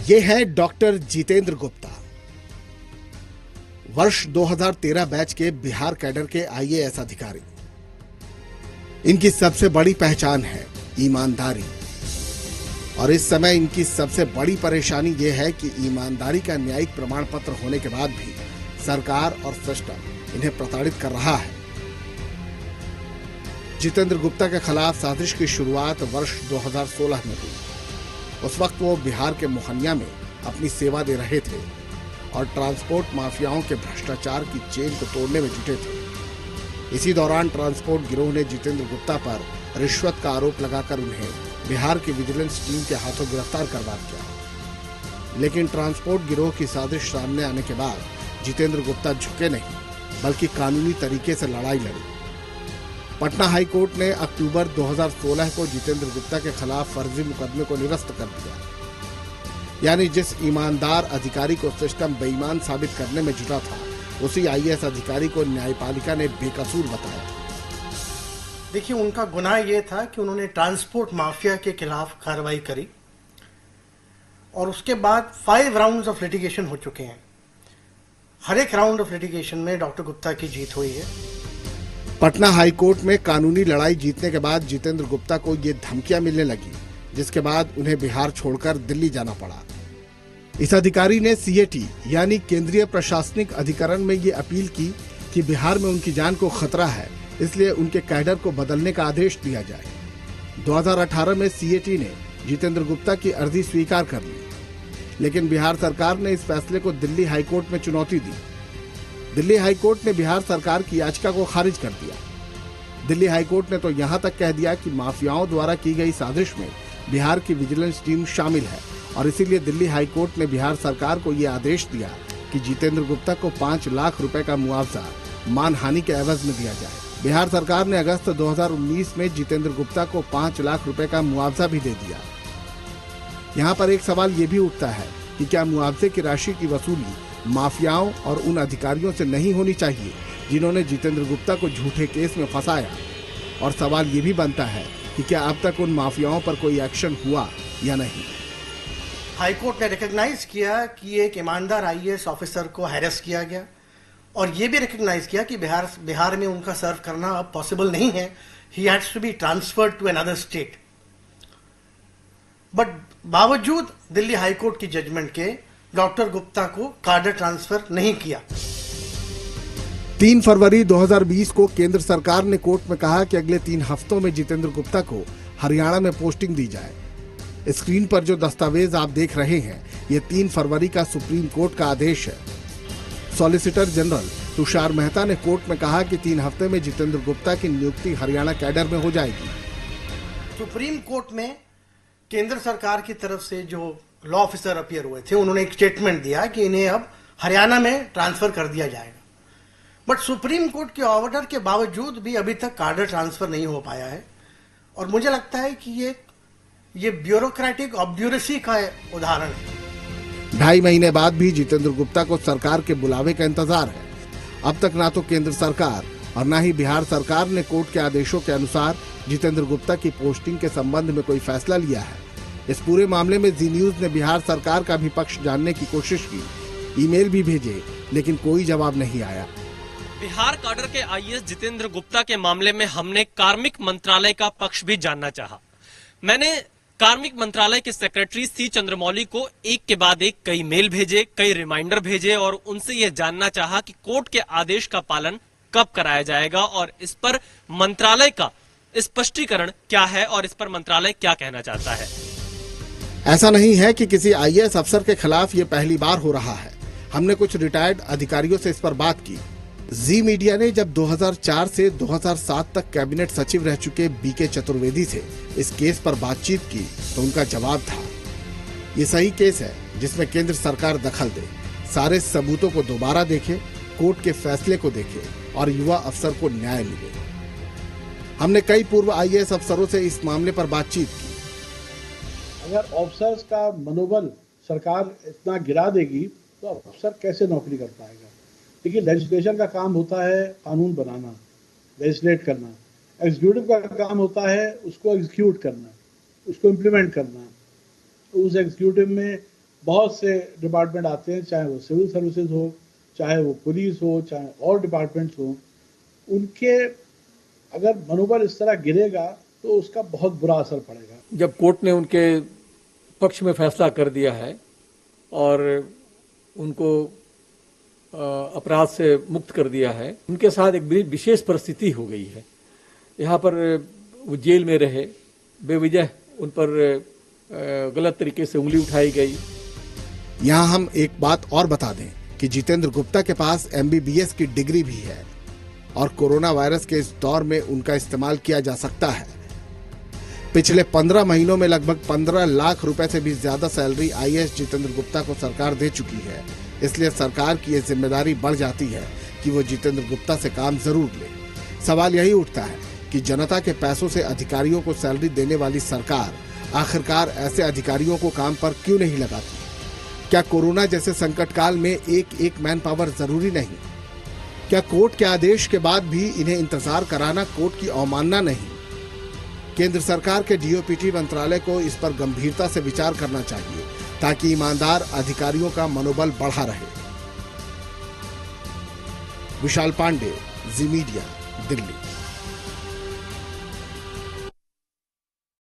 ये है डॉक्टर जितेंद्र गुप्ता, वर्ष 2013 बैच के बिहार कैडर के आईएएस अधिकारी। इनकी सबसे बड़ी पहचान है ईमानदारी, और इस समय इनकी सबसे बड़ी परेशानी यह है कि ईमानदारी का न्यायिक प्रमाण पत्र होने के बाद भी सरकार और सिस्टम इन्हें प्रताड़ित कर रहा है। जितेंद्र गुप्ता के खिलाफ साजिश की शुरुआत वर्ष 2016 में हुई। उस वक्त वो बिहार के मोहनिया में अपनी सेवा दे रहे थे और ट्रांसपोर्ट माफियाओं के भ्रष्टाचार की चेन को तोड़ने में जुटे थे। इसी दौरान ट्रांसपोर्ट गिरोह ने जितेंद्र गुप्ता पर रिश्वत का आरोप लगाकर उन्हें बिहार की विजिलेंस टीम के हाथों गिरफ्तार करवा दिया। लेकिन ट्रांसपोर्ट गिरोह की साजिश सामने आने के बाद जितेंद्र गुप्ता झुके नहीं, बल्कि कानूनी तरीके से लड़ाई लड़ी। पटना हाई कोर्ट ने अक्टूबर 2016 को जितेंद्र गुप्ता के खिलाफ फर्जी मुकदमे को निरस्त कर दिया। यानी जिस ईमानदार अधिकारी को सिस्टम बेईमान साबित करने में जुटा था, उसी आईएएस अधिकारी को न्यायपालिका ने बेकसूर बताया। देखिए, उनका गुनाह यह था कि उन्होंने ट्रांसपोर्ट माफिया के खिलाफ कार्रवाई करी और उसके बाद 5 राउंड्स ऑफ लिटिगेशन हो चुके हैं। हर एक राउंड ऑफ लिटिगेशन में डॉक्टर गुप्ता की जीत हुई है। पटना हाई कोर्ट में कानूनी लड़ाई जीतने के बाद जितेंद्र गुप्ता को ये धमकियां मिलने लगी, जिसके बाद उन्हें बिहार छोड़कर दिल्ली जाना पड़ा। इस अधिकारी ने सीएटी यानी केंद्रीय प्रशासनिक अधिकरण में ये अपील की कि बिहार में उनकी जान को खतरा है, इसलिए उनके कैडर को बदलने का आदेश दिया जाए। 2018 में सीएटी ने जितेंद्र गुप्ता की अर्जी स्वीकार कर ली, लेकिन बिहार सरकार ने इस फैसले को दिल्ली हाईकोर्ट में चुनौती दी। दिल्ली हाईकोर्ट ने बिहार सरकार की याचिका को खारिज कर दिया। दिल्ली हाईकोर्ट ने तो यहां तक कह दिया कि माफियाओं द्वारा की गई साजिश में बिहार की विजिलेंस टीम शामिल है, और इसीलिए दिल्ली हाईकोर्ट ने बिहार सरकार को यह आदेश दिया कि जितेंद्र गुप्ता को 5 लाख रुपए का मुआवजा मानहानि के एवज में दिया जाए। बिहार सरकार ने अगस्त 2019 में जितेंद्र गुप्ता को 5 लाख रुपए का मुआवजा भी दे दिया। यहाँ पर एक सवाल ये भी उठता है कि क्या मुआवजे की राशि की वसूली माफियाओं और उन अधिकारियों से नहीं होनी चाहिए जिन्होंने जितेंद्र गुप्ता को झूठे केस में फंसाया? और सवाल ये भी बनता है कि क्या अब तक उन माफियाओं पर कोई एक्शन हुआ या नहीं। हाईकोर्ट ने रिकॉग्नाइज किया कि एक ईमानदार आईएएस ऑफिसर को हैरेस किया गया, और ये भी रिकॉग्नाइज किया कि बिहार में उनका सर्व करना अब पॉसिबल नहीं है। He has to be transferred to another state. But बावजूद दिल्ली हाईकोर्ट की जजमेंट के डॉक्टर गुप्ता को कार्डर ट्रांसफर नहीं किया। 3 फरवरी 2020 को केंद्र सरकार ने कोर्ट में कहा कि अगले 3 हफ्तों में जितेंद्र गुप्ता को हरियाणा में पोस्टिंग दी जाए। स्क्रीन पर जो दस्तावेज आप देख रहे हैं, ये 3 फरवरी का सुप्रीम कोर्ट का आदेश है। सॉलिसिटर जनरल तुषार मेहता ने कोर्ट में कहा कि 3 हफ्ते में जितेंद्र गुप्ता की नियुक्ति हरियाणा कैडर में हो जाएगी। सुप्रीम कोर्ट में केंद्र सरकार की तरफ से जो लॉ ऑफिसर अपीयर हुए थे, उन्होंने एक स्टेटमेंट दिया कि इन्हें अब हरियाणा में ट्रांसफर कर दिया जाएगा। बट सुप्रीम कोर्ट के ऑर्डर के बावजूद भी अभी तक कार्डर ट्रांसफर नहीं हो पाया है, और मुझे लगता है कि ये ब्यूरोक्रेटिक ऑब्ड्यूरेसी का उदाहरण है। 2.5 महीने बाद भी जितेंद्र गुप्ता को सरकार के बुलावे का इंतजार है। अब तक ना तो केंद्र सरकार और ना ही बिहार सरकार ने कोर्ट के आदेशों के अनुसार जितेंद्र गुप्ता की पोस्टिंग के संबंध में कोई फैसला लिया है। इस पूरे मामले में जी न्यूज ने बिहार सरकार का भी पक्ष जानने की कोशिश की, ईमेल भी भेजे, लेकिन कोई जवाब नहीं आया। बिहार कैडर के आईएएस जितेंद्र गुप्ता के मामले में हमने कार्मिक मंत्रालय का पक्ष भी जानना चाहा। मैंने कार्मिक मंत्रालय के सेक्रेटरी सी चंद्रमौली को एक के बाद एक कई मेल भेजे, कई रिमाइंडर भेजे, और उनसे यह जानना चाहा कि कोर्ट के आदेश का पालन कब कराया जाएगा और इस पर मंत्रालय का स्पष्टीकरण क्या है और इस पर मंत्रालय क्या कहना चाहता है। ऐसा नहीं है कि किसी आईएएस अफसर के खिलाफ ये पहली बार हो रहा है। हमने कुछ रिटायर्ड अधिकारियों से इस पर बात की। जी मीडिया ने जब 2004 से 2007 तक कैबिनेट सचिव रह चुके बीके चतुर्वेदी से इस केस पर बातचीत की, तो उनका जवाब था, ये सही केस है जिसमें केंद्र सरकार दखल दे, सारे सबूतों को दोबारा देखे, कोर्ट के फैसले को देखे और युवा अफसर को न्याय मिले। हमने कई पूर्व आईएएस अफसरों से इस मामले पर बातचीत की। अगर ऑफिसर्स का मनोबल सरकार इतना गिरा देगी तो अफसर कैसे नौकरी कर पाएगा? देखिए, लेजिस्लेशन का काम होता है कानून बनाना, लेजिस्लेट करना। एग्जीक्यूटिव का काम होता है उसको एग्जीक्यूट करना, उसको इम्प्लीमेंट करना। उस एग्जीक्यूटिव में बहुत से डिपार्टमेंट आते हैं, चाहे वो सिविल सर्विसेज हो, चाहे वो पुलिस हो, चाहे और डिपार्टमेंट्स हो, उनके अगर मनोबल इस तरह गिरेगा तो उसका बहुत बुरा असर पड़ेगा। जब कोर्ट ने उनके पक्ष में फैसला कर दिया है और उनको अपराध से मुक्त कर दिया है, उनके साथ एक विशेष परिस्थिति हो गई है। यहाँ पर वो जेल में रहे, बेवजह उन पर गलत तरीके से उंगली उठाई गई। यहाँ हम एक बात और बता दें कि जितेंद्र गुप्ता के पास MBBS की डिग्री भी है और कोरोना वायरस के इस दौर में उनका इस्तेमाल किया जा सकता है। पिछले 15 महीनों में लगभग 15 लाख रुपए से भी ज्यादा सैलरी IAS जितेंद्र गुप्ता को सरकार दे चुकी है। इसलिए सरकार की यह जिम्मेदारी बढ़ जाती है कि वो जितेंद्र गुप्ता से काम जरूर ले। सवाल यही उठता है कि जनता के पैसों से अधिकारियों को सैलरी देने वाली सरकार आखिरकार ऐसे अधिकारियों को काम पर क्यों नहीं लगाती? क्या कोरोना जैसे संकट काल में एक मैन पावर जरूरी नहीं? क्या कोर्ट के आदेश के बाद भी इन्हें इंतजार कराना कोर्ट की अवमानना नहीं? केंद्र सरकार के DOPT मंत्रालय को इस पर गंभीरता से विचार करना चाहिए ताकि ईमानदार अधिकारियों का मनोबल बढ़ा रहे। विशाल पांडे, जी मीडिया, दिल्ली।